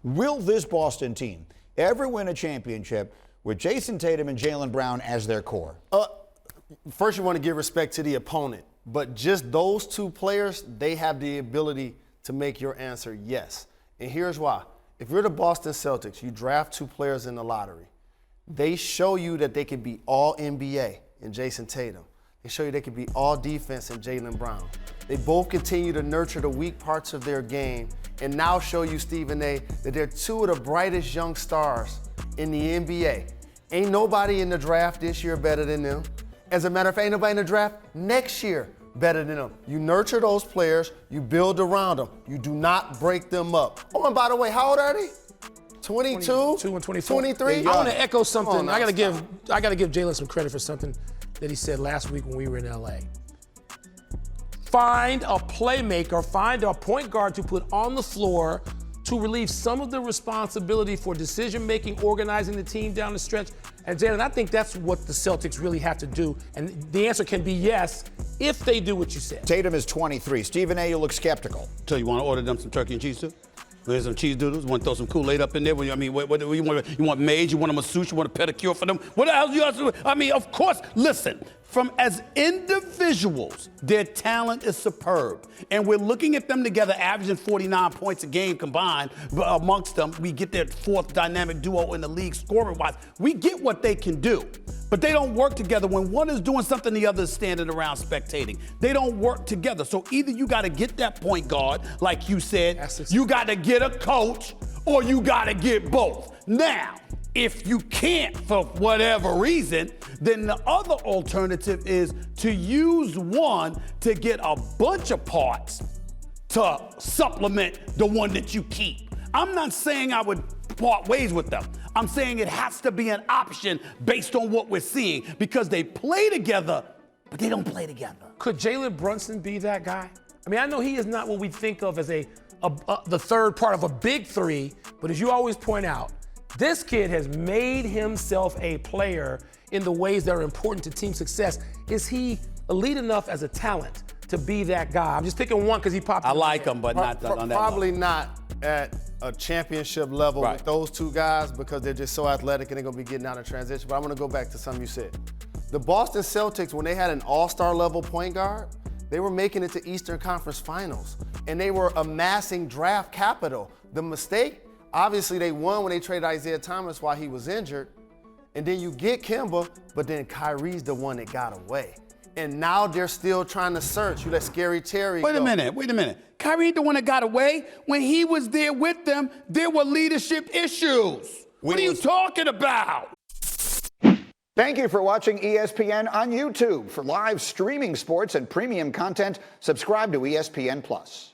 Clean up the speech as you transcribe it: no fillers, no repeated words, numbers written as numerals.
Will this Boston team ever win a championship with Jayson Tatum and Jaylen Brown as their core? First, you want to give respect to the opponent, but just those two players, they have the ability to make your answer yes. And here's why. If you're the Boston Celtics, you draft two players in the lottery. They show you that they can be all NBA in Jayson Tatum. They show you they can be all defense in Jaylen Brown. They both continue to nurture the weak parts of their game and now show you, Stephen A., that they're two of the brightest young stars in the NBA. Ain't nobody in the draft this year better than them. As a matter of fact, ain't nobody in the draft next year better than them. You nurture those players, you build around them. You do not break them up. Oh, and by the way, how old are they? 22? 22 and 24. 23? I want to echo something. I got to give Jaylen some credit for something that he said last week when we were in LA. Find a playmaker, find a point guard to put on the floor to relieve some of the responsibility for decision-making, organizing the team down the stretch. And Jaylen, I think that's what the Celtics really have to do. And the answer can be yes, if they do what you said. Tatum is 23. Stephen A., you look skeptical. So you want to order them some turkey and cheese soup? There's some cheese doodles. Want to throw some Kool-Aid up in there? I mean, what you want? You want maids? You want a masseuse? You want a pedicure for them? What else you also? I mean, of course. Listen, from as individuals, their talent is superb, and we're looking at them together, averaging 49 points a game combined amongst them. We get their fourth dynamic duo in the league scoring-wise. We get what they can do. But they don't work together. When one is doing something, the other is standing around spectating. They don't work together. So either you got to get that point guard, like you said, you got to get a coach, or you got to get both. Now, if you can't for whatever reason, then the other alternative is to use one to get a bunch of parts to supplement the one that you keep. I'm not saying I would part ways with them. I'm saying it has to be an option based on what we're seeing because they play together, but they don't play together. Could Jalen Brunson be that guy? I mean, I know he is not what we think of as the third part of a big three, but as you always point out, this kid has made himself a player in the ways that are important to team success. Is he elite enough as a talent to be that guy? I'm just picking one because he popped. I like him, but not on that Probably level. not at a championship level with those two guys because they're just so athletic and they're going to be getting out of transition. But I'm going to go back to something you said. The Boston Celtics, when they had an all-star level point guard, they were making it to Eastern Conference Finals, and they were amassing draft capital. The mistake, obviously they won when they traded Isaiah Thomas while he was injured, and then you get Kemba, but then Kyrie's the one that got away. And now they're still trying to search. You let Scary Terry go. Wait a minute. Kyrie the one that got away. When he was there with them, there were leadership issues. What are you talking about? Thank you for watching ESPN on YouTube. For live streaming sports and premium content, subscribe to ESPN+.